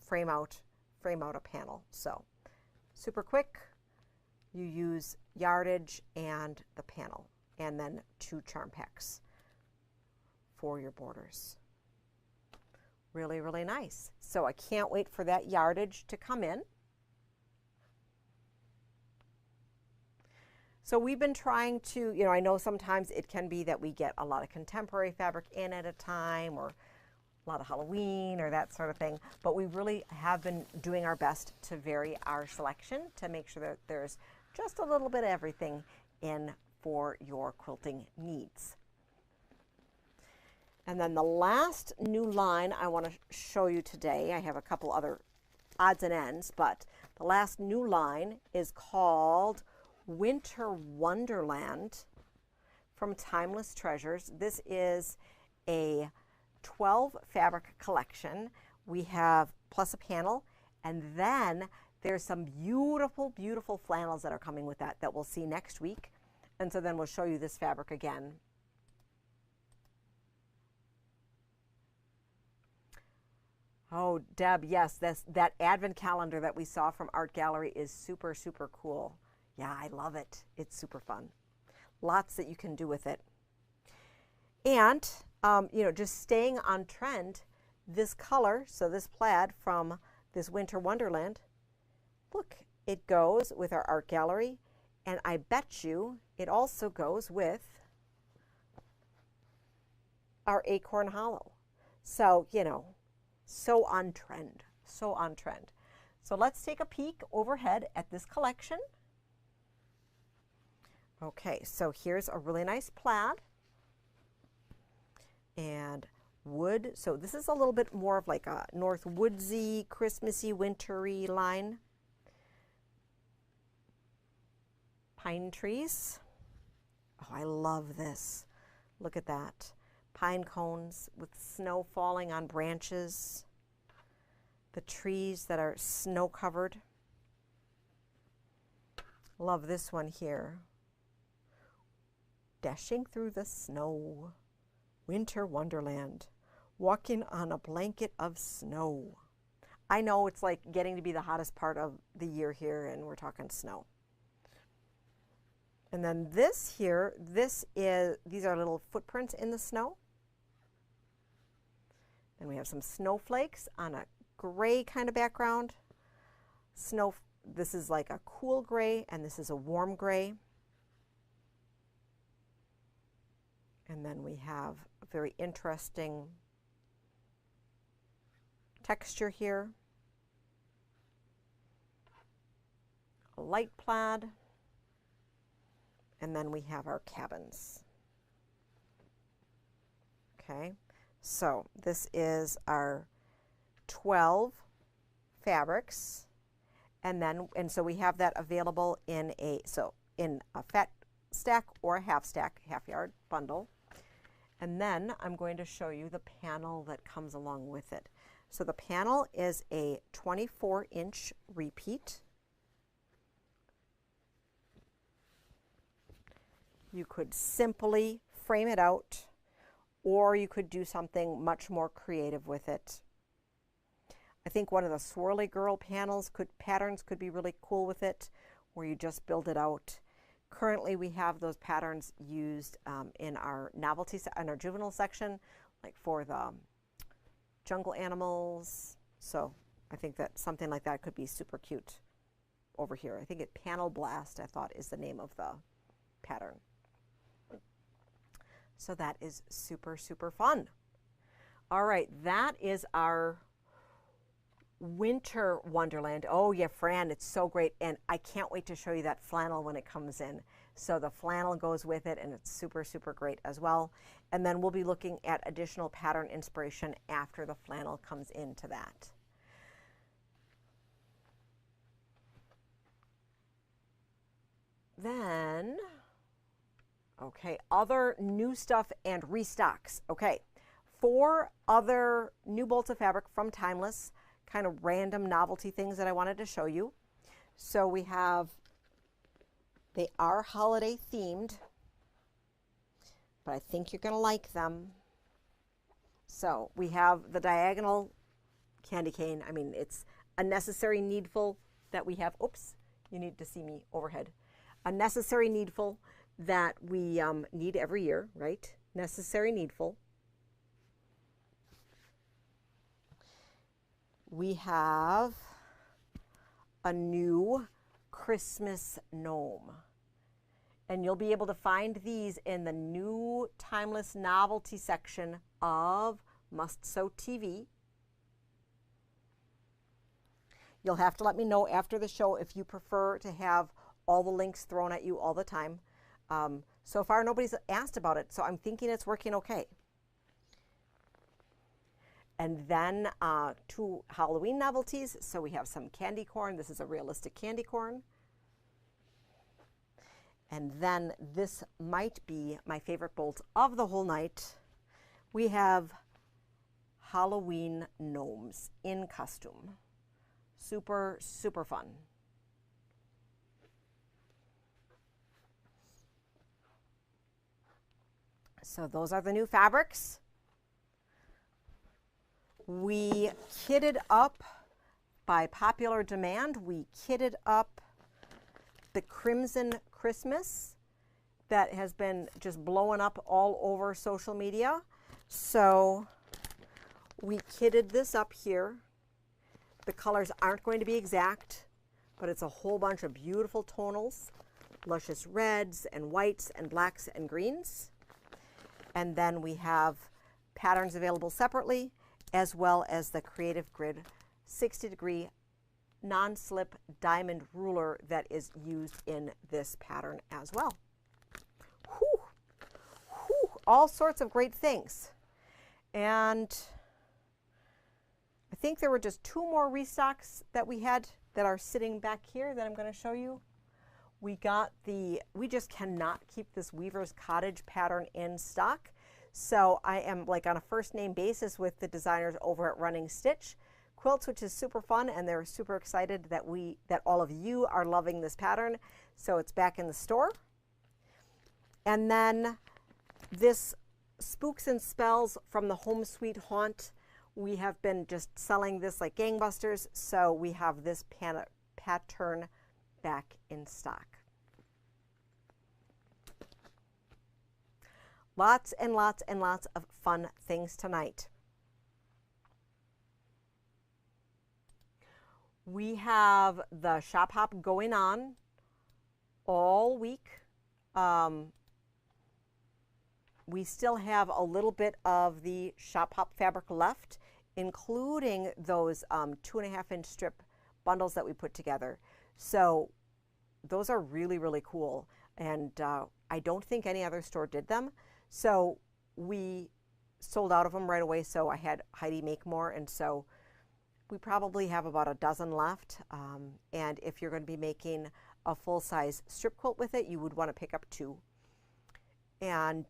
frame out a panel. So super quick. You use yardage and the panel, and then 2 charm packs. for your borders. Really, really nice. So I can't wait for that yardage to come in. So we've been trying to, I know sometimes it can be that we get a lot of contemporary fabric in at a time, or a lot of Halloween or that sort of thing, but we really have been doing our best to vary our selection to make sure that there's just a little bit of everything in for your quilting needs. And then the last new line I want to show you today, I have a couple other odds and ends, but the last new line is called Winter Wonderland from Timeless Treasures. This is a 12 fabric collection. We have plus a panel, and then there's some beautiful, beautiful flannels that are coming with that we'll see next week. And so then we'll show you this fabric again. Oh, Deb, yes, that advent calendar that we saw from Art Gallery is super, super cool. Yeah, I love it. It's super fun. Lots that you can do with it. And, just staying on trend, this color, so this plaid from this Winter Wonderland, look, it goes with our Art Gallery, and I bet you it also goes with our Acorn Hollow. So, so on trend, so on trend. So let's take a peek overhead at this collection. Okay, so here's a really nice plaid and wood. So this is a little bit more of like a North Woodsy, Christmassy, wintry line. Pine trees. Oh, I love this. Look at that. Pine cones with snow falling on branches. The trees that are snow covered. Love this one here. Dashing through the snow. Winter Wonderland. Walking on a blanket of snow. I know it's like getting to be the hottest part of the year here, and we're talking snow. And then this here, these are little footprints in the snow. And we have some snowflakes on a gray kind of background. This is like a cool gray, and this is a warm gray. And then we have a very interesting texture here. A light plaid. And then we have our cabins. Okay, so this is our 12 fabrics, and so we have that available in a fat stack or a half stack, half yard bundle. And then I'm going to show you the panel that comes along with it. So the panel is a 24-inch repeat. You could simply frame it out, or you could do something much more creative with it. I think one of the Swirly Girl patterns could be really cool with it, where you just build it out. Currently, we have those patterns used in our in our juvenile section, like for the jungle animals. So I think that something like that could be super cute over here. I think Panel Blast, I thought, is the name of the pattern. So that is super, super fun. All right, that is our Winter Wonderland. Oh yeah, Fran, it's so great. And I can't wait to show you that flannel when it comes in. So the flannel goes with it, and it's super, super great as well. And then we'll be looking at additional pattern inspiration after the flannel comes into that. Then, okay, other new stuff and restocks. Okay, 4 other new bolts of fabric from Timeless, kind of random novelty things that I wanted to show you. So we have, they are holiday themed, but I think you're gonna like them. So we have the diagonal candy cane. I mean, it's a necessary needful that we have. Oops, you need to see me overhead. A necessary needful that we need every year, right? Necessary needful. we have a new Christmas gnome. And you'll be able to find these in the new Timeless Novelty section of Must Sew TV. You'll have to let me know after the show if you prefer to have all the links thrown at you all the time. So far, nobody's asked about it, so I'm thinking it's working okay. And then 2 Halloween novelties. So we have some candy corn. This is a realistic candy corn. And then this might be my favorite bolt of the whole night. We have Halloween gnomes in costume. Super, super fun. So those are the new fabrics. We kitted up, by popular demand, we kitted up the Crimson Christmas that has been just blowing up all over social media. So we kitted this up here. The colors aren't going to be exact, but it's a whole bunch of beautiful tonals, luscious reds and whites and blacks and greens. And then we have patterns available separately, as well as the Creative Grid 60-degree non-slip diamond ruler that is used in this pattern as well. Whew. Whew. All sorts of great things. And I think there were just 2 more restocks that we had that are sitting back here that I'm going to show you. We just cannot keep this Weaver's Cottage pattern in stock. So I am like on a first name basis with the designers over at Running Stitch Quilts, which is super fun, and they're super excited that all of you are loving this pattern. So it's back in the store. And then this Spooks and Spells from the Home Sweet Haunt. We have been just selling this like gangbusters, so we have this pattern back in stock. Lots and lots and lots of fun things tonight. We have the shop hop going on all week. We still have a little bit of the shop hop fabric left, including those 2.5-inch strip bundles that we put together. So those are really, really cool. And I don't think any other store did them. So we sold out of them right away. So I had Heidi make more. And so we probably have about a dozen left. And if you're going to be making a full-size strip quilt with it, you would want to pick up 2. And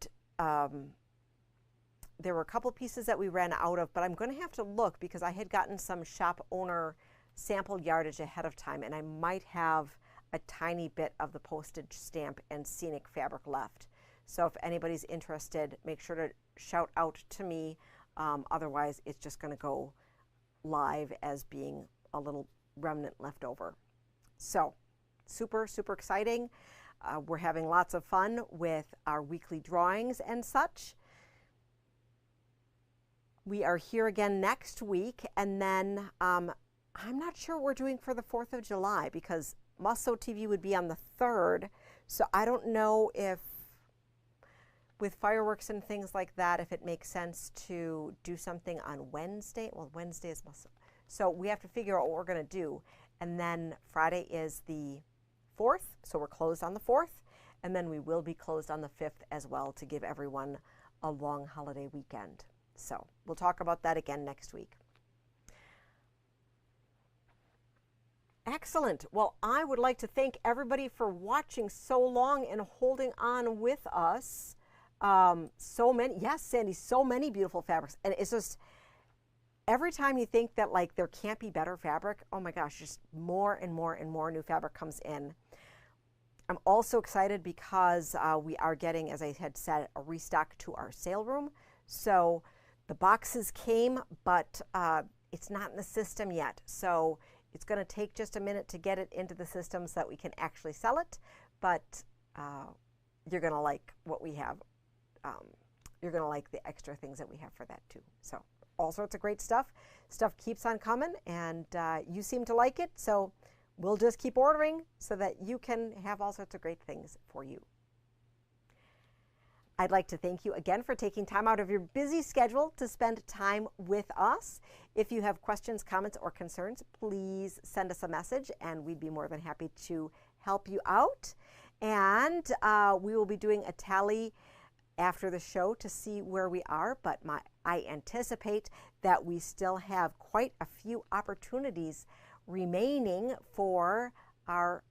there were a couple pieces that we ran out of, but I'm going to have to look because I had gotten some shop owner sample yardage ahead of time, and I might have a tiny bit of the postage stamp and scenic fabric left. So if anybody's interested, make sure to shout out to me. Otherwise, it's just going to go live as being a little remnant left over. So super, super exciting. We're having lots of fun with our weekly drawings and such. We are here again next week, and then I'm not sure what we're doing for the 4th of July because Must Sew TV would be on the 3rd. So I don't know if with fireworks and things like that, if it makes sense to do something on Wednesday. Well, Wednesday is Must Sew. So we have to figure out what we're going to do. And then Friday is the 4th, so we're closed on the 4th. And then we will be closed on the 5th as well to give everyone a long holiday weekend. So we'll talk about that again next week. Excellent. Well, I would like to thank everybody for watching so long and holding on with us. So many, yes, Sandy, so many beautiful fabrics. And it's just, every time you think that like there can't be better fabric, oh my gosh, just more and more and more new fabric comes in. I'm also excited because we are getting, as I had said, a restock to our sale room. So the boxes came, but it's not in the system yet. So it's going to take just a minute to get it into the system so that we can actually sell it. But you're going to like what we have. You're going to like the extra things that we have for that too. So all sorts of great stuff. Stuff keeps on coming, and you seem to like it, so we'll just keep ordering so that you can have all sorts of great things for you. I'd like to thank you again for taking time out of your busy schedule to spend time with us. If you have questions, comments, or concerns, please send us a message, and we'd be more than happy to help you out. And we will be doing a tally after the show to see where we are, but I anticipate that we still have quite a few opportunities remaining for our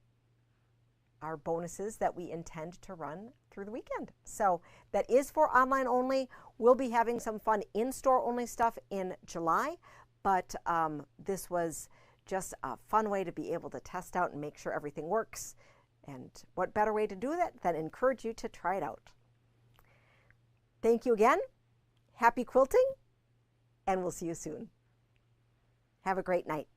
bonuses that we intend to run through the weekend. So that is for online only. We'll be having some fun in-store only stuff in July, but this was just a fun way to be able to test out and make sure everything works. And what better way to do that than encourage you to try it out. Thank you again. Happy quilting, and we'll see you soon. Have a great night.